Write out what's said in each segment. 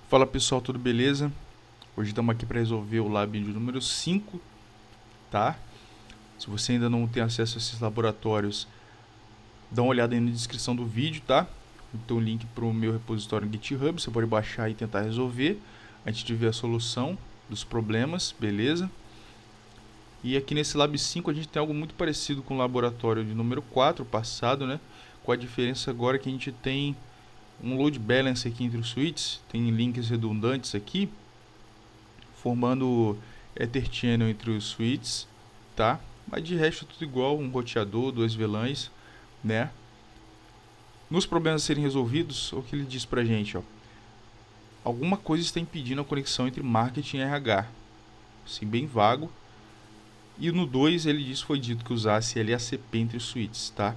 Fala pessoal, tudo beleza? Hoje estamos aqui para resolver o lab de número 5, tá? Se você ainda não tem acesso a esses laboratórios, dá uma olhada aí na descrição do vídeo, tá? Tem um link para o meu repositório no GitHub, você pode baixar e tentar resolver antes de ver a solução dos problemas, beleza? E aqui nesse lab 5 a gente tem algo muito parecido com o laboratório de número 4, passado, né? Com a diferença agora que a gente tem um load balance aqui entre os switches, tem links redundantes aqui, formando Ether Channel entre os switches, tá? Mas de resto é tudo igual, um roteador, dois VLANs, né? Nos problemas a serem resolvidos, o que ele diz pra gente, ó? Alguma coisa está impedindo a conexão entre marketing e RH. Assim, bem vago. E no 2 ele diz, foi dito que usasse LACP entre os switches, tá?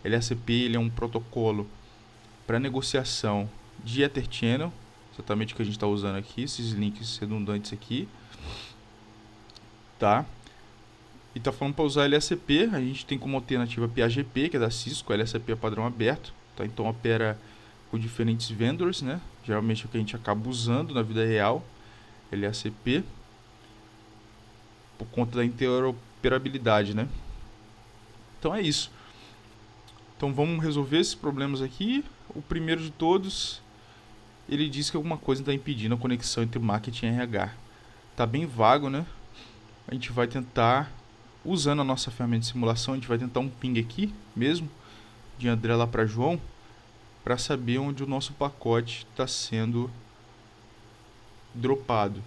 LACP ele é um protocolo para negociação de Ether Channel, exatamente o que a gente está usando aqui, esses links redundantes aqui, tá? E tá falando para usar LACP, a gente tem como alternativa PAGP, que é da Cisco, LACP é padrão aberto, tá? Então opera com diferentes vendors, né? Geralmente é o que a gente acaba usando na vida real, LACP, por conta da interoperabilidade, né? Então é isso. Então vamos resolver esses problemas aqui. O primeiro de todos, ele diz que alguma coisa está impedindo a conexão entre marketing e RH. Tá bem vago, né? A gente vai tentar, usando a nossa ferramenta de simulação, a gente vai tentar um ping aqui mesmo, de André lá para João, para saber onde o nosso pacote está sendo dropado.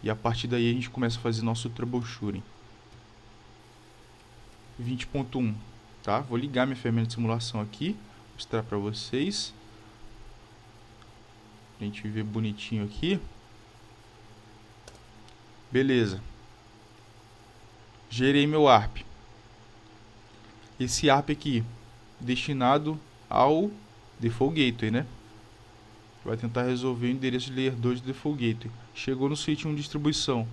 E a partir daí a gente começa a fazer nosso troubleshooting. 20.1, tá? Vou ligar minha ferramenta de simulação aqui, mostrar para vocês. A gente vê bonitinho aqui. Beleza. Gerei meu ARP. Esse ARP aqui, destinado ao Default Gateway, né? Vai tentar resolver o endereço de Layer 2 do Default Gateway. Chegou no Switch 1 distribuição.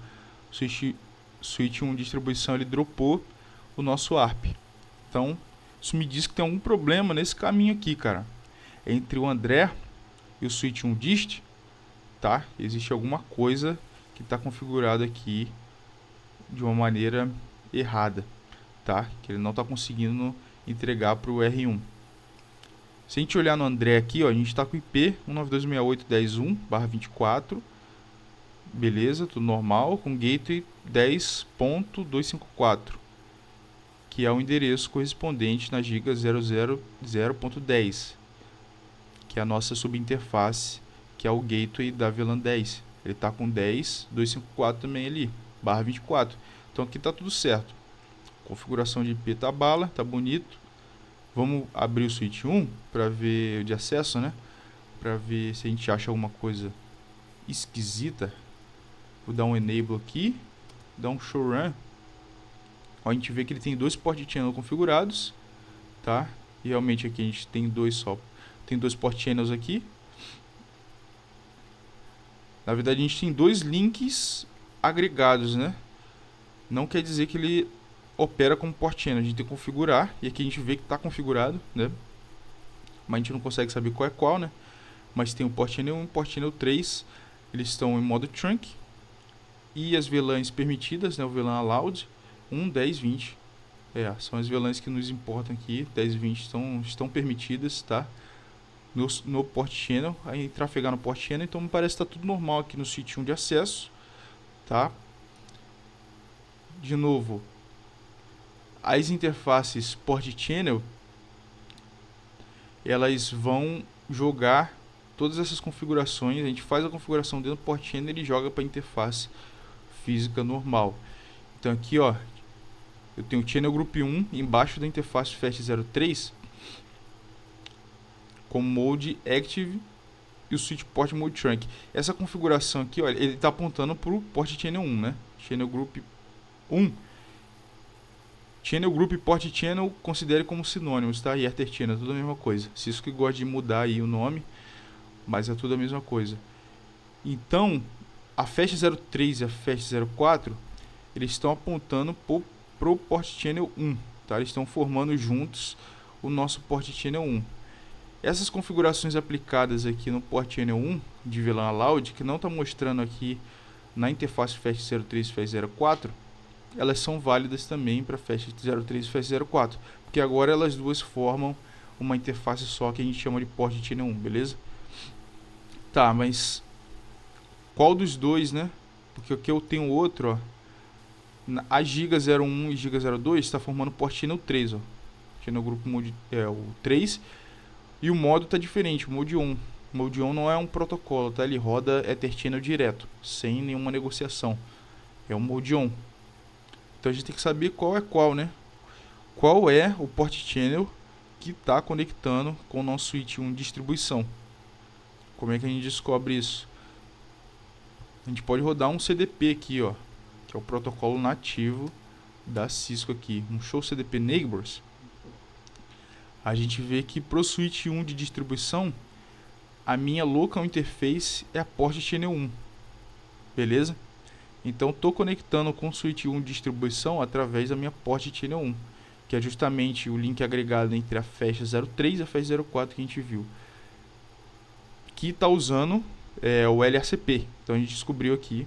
Switch 1 distribuição, ele dropou o nosso ARP. Então, isso me diz que tem algum problema nesse caminho aqui, cara. Entre o André e o Switch 1 dist, tá? Existe alguma coisa que está configurada aqui de uma maneira errada, tá? Que ele não está conseguindo entregar para o R1. Se a gente olhar no André aqui, ó, a gente está com IP 192.168.10.1/24, beleza, tudo normal, com gateway 10.254, que é o endereço correspondente na giga 000.10, que é a nossa subinterface, que é o gateway da VLAN 10. Ele está com 10.254 também ali, /24. Então aqui está tudo certo. Configuração de IP tá bala, tá bonito. Vamos abrir o switch 1 para ver de acesso, né? Para ver se a gente acha alguma coisa esquisita. Vou dar um enable aqui, dar um show run. Ó, a gente vê que ele tem dois port channel configurados, tá? E realmente aqui a gente tem dois port channels aqui. Na verdade a gente tem dois links agregados, né? Não quer dizer que ele opera como port channel. A gente tem que configurar, e aqui a gente vê que está configurado, né? Mas a gente não consegue saber qual é qual, né? Mas tem o port channel 1 e o port channel 3, eles estão em modo trunk. E as VLANs permitidas, né? O VLAN allowed, 1, 10, 20. São as VLANs que nos importam aqui, 10 e 20 estão permitidas, tá? No port channel, aí trafegar no port channel, então me parece que está tudo normal aqui no switch 1 de acesso, tá? De novo, as interfaces port channel, elas vão jogar todas essas configurações. A gente faz a configuração dentro do port channel e ele joga para a interface física normal. Então aqui, ó, eu tenho o channel group 1 embaixo da interface FAST03 com mode active e o switch port mode trunk. Essa configuração aqui, olha, ele está apontando para o port channel 1, né? Channel group 1. Channel Group e Port Channel considere como sinônimos, tá? E Ether Channel é tudo a mesma coisa. Cisco que gosta de mudar aí o nome, mas é tudo a mesma coisa. Então, a FAST03 e a FAST04, eles estão apontando pro Port Channel 1, tá? Eles estão formando juntos o nosso Port Channel 1. Essas configurações aplicadas aqui no port channel 1 de VLAN Allowed, que não está mostrando aqui na interface FAST03 e FAST04, elas são válidas também para FAST03 e FAST04, porque agora elas duas formam uma interface só que a gente chama de port channel 1, beleza? Tá, mas qual dos dois, né? Porque aqui eu tenho outro, ó. A Giga 01 e Giga 02 está formando port channel 3, ó. Channel grupo mode, o 3. E o modo está diferente, o Mode On. O Mode On não é um protocolo, tá? Ele roda Ether Channel direto, sem nenhuma negociação. É o Mode On. Então a gente tem que saber qual é qual, né? Qual é o port channel que está conectando com o nosso switch 1 de distribuição. Como é que a gente descobre isso? A gente pode rodar um CDP aqui, ó, que é o protocolo nativo da Cisco aqui, um Show CDP Neighbors. A gente vê que para o switch 1 de distribuição, a minha local interface é a port channel 1, beleza? Então estou conectando com o switch 1 de distribuição através da minha port channel 1, que é justamente o link agregado entre a FAST03 e a FAST04 que a gente viu, que está usando o LRCP. Então a gente descobriu aqui,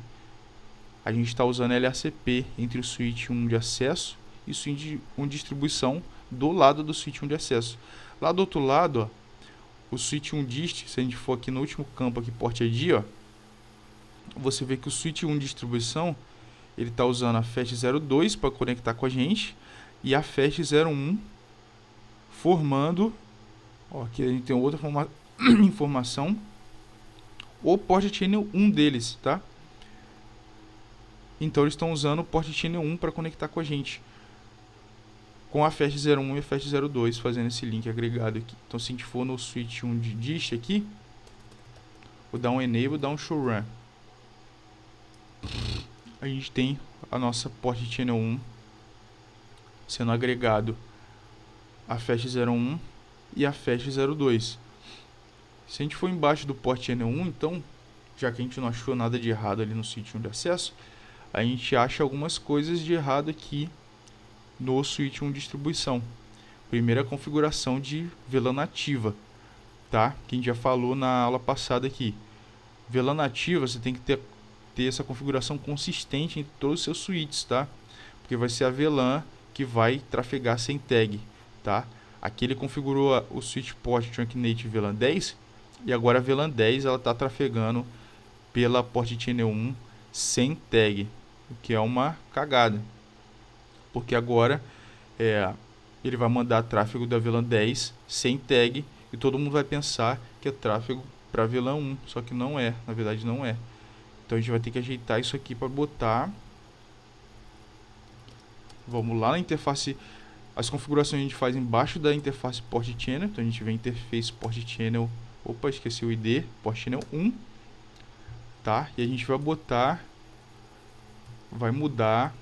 a gente está usando LRCP entre o switch 1 de acesso e o switch 1 de distribuição do lado do switch 1 de acesso. Lá do outro lado, ó, o switch 1 dist, se a gente for aqui no último campo aqui, port ID, ó, você vê que o switch 1 de distribuição, ele está usando a FAST02 para conectar com a gente e a FAST01 formando, ó, aqui a gente tem outra informação, o port channel 1 deles, tá? Então eles estão usando o port channel 1 para conectar com a gente, com a FAST01 e a FAST02 fazendo esse link agregado aqui. Então se a gente for no switch 1 de dist aqui, vou dar um enable, dar um show run. A gente tem a nossa port channel 1 sendo agregado a FAST01 e a FAST02. Se a gente for embaixo do port channel 1, então, já que a gente não achou nada de errado ali no switch 1 de acesso, a gente acha algumas coisas de errado aqui no switch 1 de distribuição. Primeira configuração de VLAN nativa, tá? Que a gente já falou na aula passada aqui. VLAN nativa, você tem que ter essa configuração consistente em todos os seus switches, tá? Porque vai ser a VLAN que vai trafegar sem tag, tá? Aqui ele configurou o switch port trunk native VLAN 10 e agora a VLAN 10 ela está trafegando pela port channel 1 sem tag, o que é uma cagada, porque agora ele vai mandar tráfego da VLAN 10 sem tag e todo mundo vai pensar que é tráfego para VLAN 1, só que não é, na verdade não é. Então a gente vai ter que ajeitar isso aqui para botar. Vamos lá na interface. As configurações a gente faz embaixo da interface port channel. Então a gente vem interface port channel. Opa, esqueci o ID. Port channel 1. Tá? E a gente vai botar. Vai mudar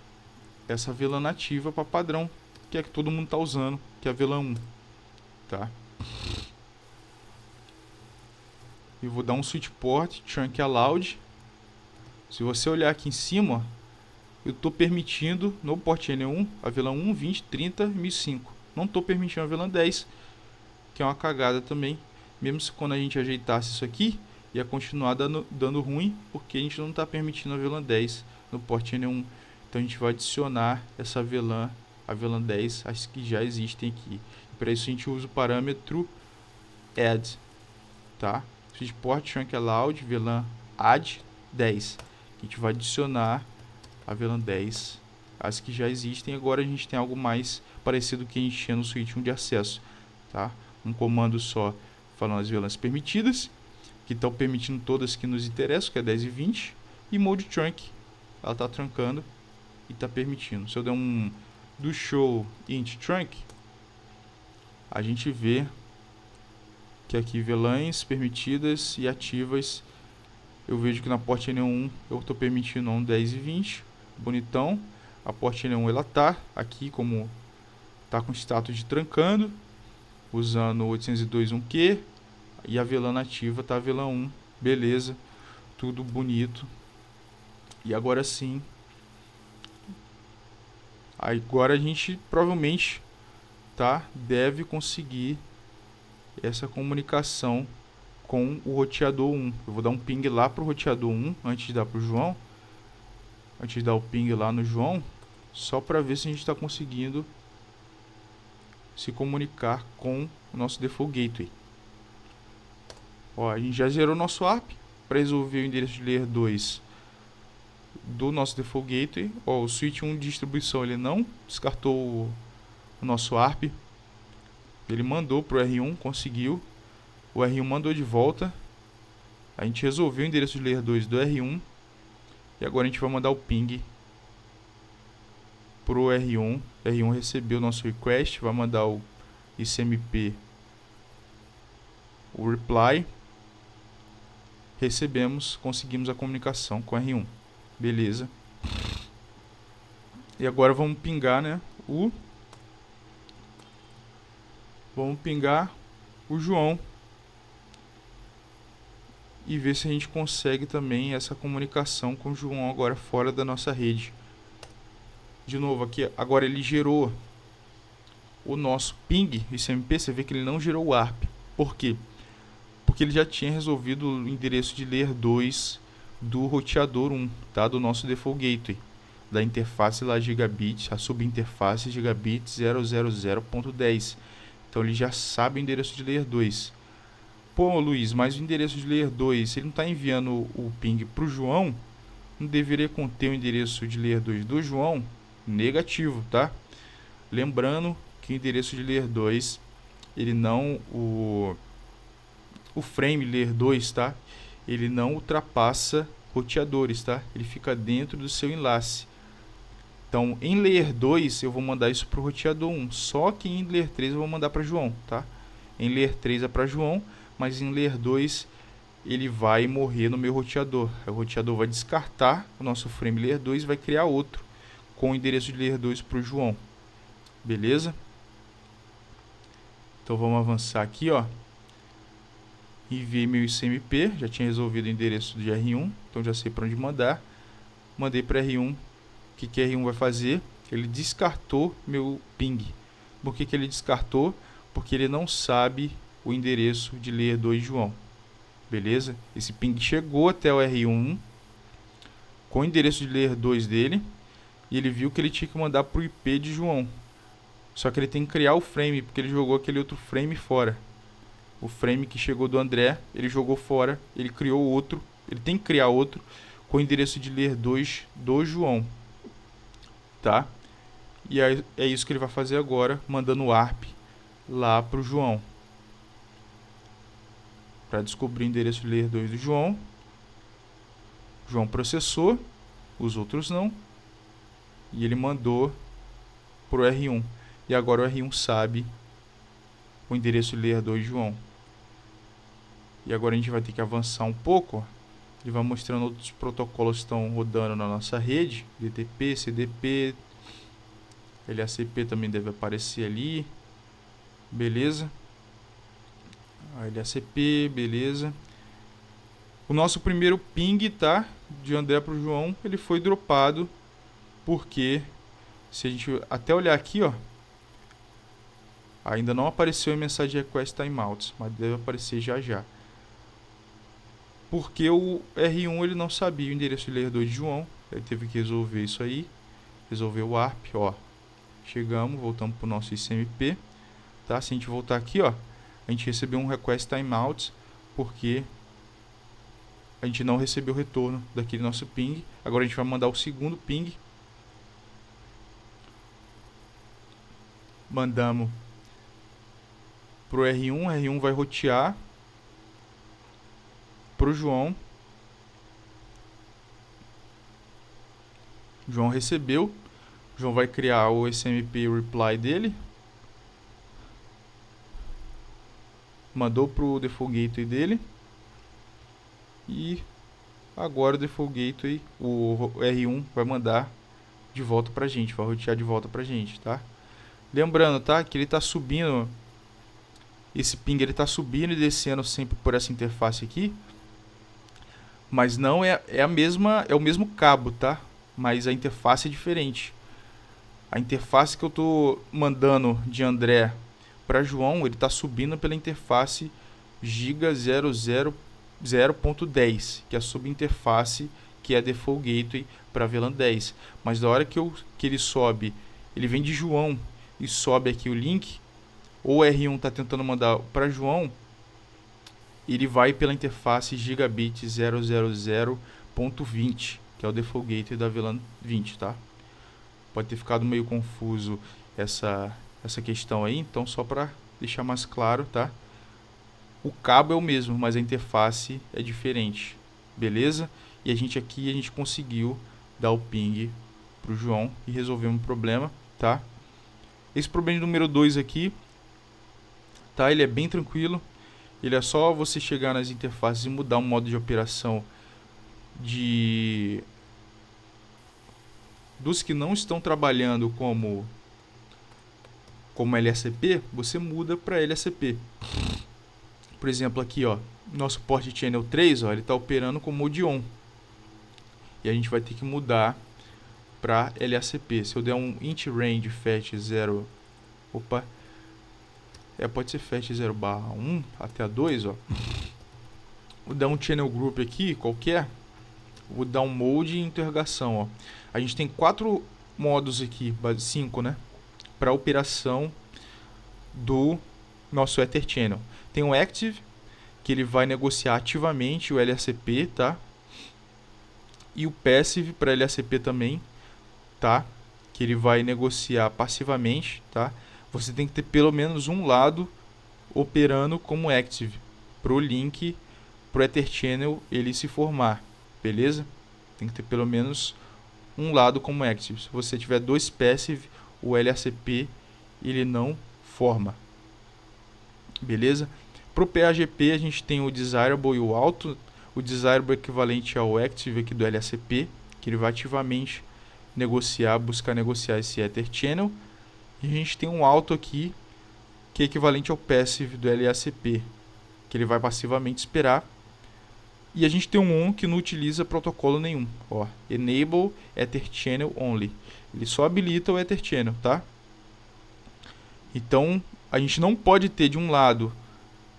essa VLAN nativa para padrão, que é que todo mundo está usando, que é a VLAN 1. Tá? E vou dar um switch port trunk allowed. Se você olhar aqui em cima, eu estou permitindo no port channel 1 a VLAN 1, 20, 30, 1005. Não estou permitindo a VLAN 10, que é uma cagada também. Mesmo se quando a gente ajeitasse isso aqui, ia continuar dando ruim, porque a gente não está permitindo a VLAN 10 no port channel 1. Então a gente vai adicionar essa VLAN, a VLAN 10, as que já existem aqui. Para isso a gente usa o parâmetro add, tá? Switch port trunk allowed, VLAN add 10. A gente vai adicionar a VLAN 10, as que já existem. Agora a gente tem algo mais parecido que a gente tinha no switch 1 de acesso, tá? Um comando só falando as VLANs permitidas, que estão permitindo todas que nos interessam, que é 10 e 20, e mode trunk, ela está trancando e está permitindo. Se eu der um do show int trunk, a gente vê que aqui VLANs permitidas e ativas. Eu vejo que na port N1 eu estou permitindo um 10 e 20, bonitão. A port N1 ela tá aqui como tá com status de trancando, usando 802.1q, e a VLAN nativa tá a VLAN 1, beleza, tudo bonito. E agora sim, agora a gente provavelmente deve conseguir essa comunicação com o roteador 1. Eu vou dar um ping lá para o roteador 1 antes de dar para o João. Antes de dar o ping lá no João, só para ver se a gente está conseguindo se comunicar com o nosso Default Gateway. Ó, a gente já zerou nosso ARP para resolver o endereço de layer 2 do nosso Default Gateway. Ó, o switch 1 de distribuição ele não descartou o nosso ARP. Ele mandou para o R1, conseguiu. O R1 mandou de volta. A gente resolveu o endereço de layer 2 do R1. E agora a gente vai mandar o ping para o R1. R1 recebeu o nosso request. Vai mandar o ICMP, o reply. Recebemos, conseguimos a comunicação com o R1. Beleza. E agora vamos pingar, né, vamos pingar o João e ver se a gente consegue também essa comunicação com o João agora fora da nossa rede. De novo aqui, agora ele gerou o nosso ping ICMP, você vê que ele não gerou o ARP. Por quê? Porque ele já tinha resolvido o endereço de layer 2 do roteador 1, tá? Do nosso Default Gateway, da interface lá gigabit, a subinterface gigabit 000.10. Então ele já sabe o endereço de layer 2. Pô, Luiz, mas o endereço de layer 2, se ele não está enviando o ping para o João, não deveria conter o endereço de layer 2 do João? Negativo, tá? Lembrando que o endereço de layer 2, ele não, o frame layer 2, tá? Ele não ultrapassa roteadores, tá? Ele fica dentro do seu enlace. Então, em layer 2, eu vou mandar isso para o roteador 1. Só que em layer 3 eu vou mandar para João, tá? Em layer 3 é para João, mas em layer 2 ele vai morrer no meu roteador. O roteador vai descartar o nosso frame layer 2 e vai criar outro com o endereço de layer 2 para o João. Beleza? Então vamos avançar aqui, ó. Enviei meu ICMP, já tinha resolvido o endereço de R1, então já sei para onde mandar. Mandei para R1. O que R1 vai fazer? Ele descartou meu ping. Por que ele descartou? Porque ele não sabe o endereço de layer 2 de João. Beleza? Esse ping chegou até o R1 com o endereço de layer 2 dele e ele viu que ele tinha que mandar para o IP de João. Só que ele tem que criar o frame, porque ele jogou aquele outro frame fora. O frame que chegou do André, ele jogou fora, ele criou outro, ele tem que criar outro com o endereço de layer 2 do João. Tá? E é isso que ele vai fazer agora, mandando o ARP lá para o João. Para descobrir o endereço de layer 2 do João. O João processou, os outros não. E ele mandou para o R1. E agora o R1 sabe o endereço de layer 2 de João. E agora a gente vai ter que avançar um pouco. Ó. Ele vai mostrando outros protocolos que estão rodando na nossa rede. DTP, CDP, LACP também deve aparecer ali. Beleza. LACP, beleza. O nosso primeiro ping, tá? De André para o João, ele foi dropado. Porque, se a gente até olhar aqui, ó. Ainda não apareceu em mensagem request timeouts, mas deve aparecer já já. Porque o R1 ele não sabia o endereço de layer 2 de João. Ele teve que resolver isso aí. Resolver o ARP, ó. Chegamos, voltamos para o nosso ICMP. Tá? Se a gente voltar aqui, ó. A gente recebeu um request timeouts. Porque a gente não recebeu o retorno daquele nosso ping. Agora a gente vai mandar o segundo ping. Mandamos pro R1, R1 vai rotear pro João. O João recebeu. O João vai criar o SMP reply dele. Mandou pro Default Gateway dele. E agora o Default Gateway, o R1 vai mandar de volta pra gente, vai rotear de volta pra gente, tá? Lembrando, tá, que ele tá subindo, esse ping ele tá subindo e descendo sempre por essa interface aqui, mas não é a mesma, é o mesmo cabo, tá? Mas a interface é diferente. A interface que eu tô mandando de André para João, ele está subindo pela interface Giga 000.10, que é a subinterface que é a Default Gateway para VLAN 10. Mas da hora que ele sobe, ele vem de João e sobe aqui o link, ou o R1 está tentando mandar para João, ele vai pela interface Gigabit 000.20, que é o Default Gateway da VLAN 20, tá? Pode ter ficado meio confuso essa questão aí, então só para deixar mais claro, tá? O cabo é o mesmo, mas a interface é diferente, beleza? E a gente conseguiu dar o ping pro João e resolvemos o problema, tá? Esse problema número 2 aqui, tá? Ele é bem tranquilo. Ele é só você chegar nas interfaces e mudar o modo de operação dos que não estão trabalhando como LSCP, você muda para LSCP. Por exemplo, aqui, ó, nosso port channel 3, ó, ele está operando com mode on. E a gente vai ter que mudar para LACP. Se eu der um int range fetch 0, pode ser fetch 0/1 até a 2, ó. Vou dar um channel group aqui, qualquer. Vou dar um mode e interrogação, ó. A gente tem 4 modos aqui, 5, né? Para operação do nosso Ether Channel. Tem o Active, que ele vai negociar ativamente o LACP, tá? E o Passive para LACP também, tá? Que ele vai negociar passivamente, tá? Você tem que ter pelo menos um lado operando como Active para o link, para o Ether Channel ele se formar, beleza? Tem que ter pelo menos um lado como Active. Se você tiver 2 Passive, o LACP ele não forma, beleza? Para o PAGP a gente tem o Desirable e o Alto. O Desirable é equivalente ao Active aqui do LACP, que ele vai ativamente buscar negociar esse Ether Channel. E a gente tem um Alto aqui, que é equivalente ao Passive do LACP, que ele vai passivamente esperar. E a gente tem um ON que não utiliza protocolo nenhum, ó, Enable Ether Channel Only. Ele só habilita o Ether Channel, tá? Então, a gente não pode ter de um lado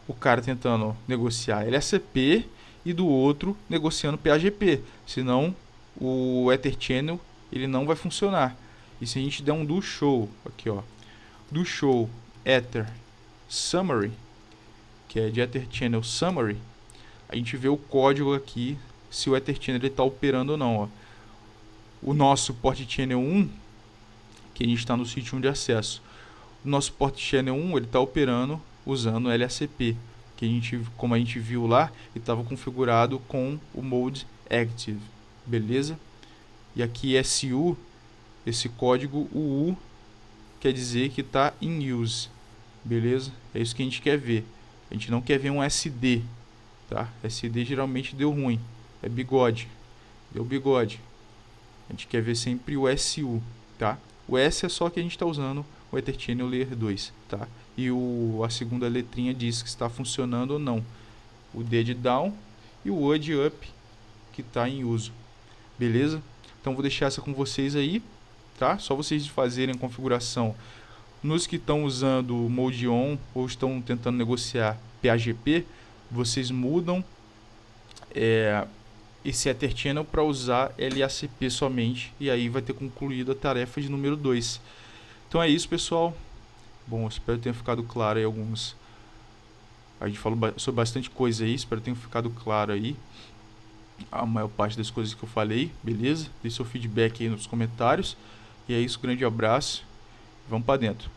o cara tentando negociar LACP e do outro negociando PAGP, senão o Ether Channel ele não vai funcionar. E se a gente der um do show aqui, ó, do show Ether Summary, que é de Ether Channel Summary, a gente vê o código aqui se o Ether Channel está operando ou não, ó. O nosso port channel 1, que a gente está no sítio 1 de acesso, o nosso port channel 1 ele está operando usando o LACP, que como a gente viu lá, ele estava configurado com o mode active, beleza? E aqui SU, esse código, o U quer dizer que está in use, beleza? É isso que a gente quer ver. A gente não quer ver um SD, tá? SD geralmente deu ruim, é bigode, deu bigode. A gente quer ver sempre o SU, tá? O S é só que a gente está usando o Ether Channel Layer 2, tá? E a segunda letrinha diz que está funcionando ou não. O D de down e o U de up, que está em uso, beleza? Então vou deixar essa com vocês aí, tá? Só vocês fazerem a configuração nos que estão usando o mode on ou estão tentando negociar PAGP, vocês mudam esse Ether Channel para usar LACP somente, e aí vai ter concluído a tarefa de número 2. Então é isso, pessoal. Bom, espero que tenha ficado claro aí alguns. A gente falou sobre bastante coisa aí, espero que tenha ficado claro aí a maior parte das coisas que eu falei, beleza? Deixe seu feedback aí nos comentários. E é isso, grande abraço. Vamos para dentro.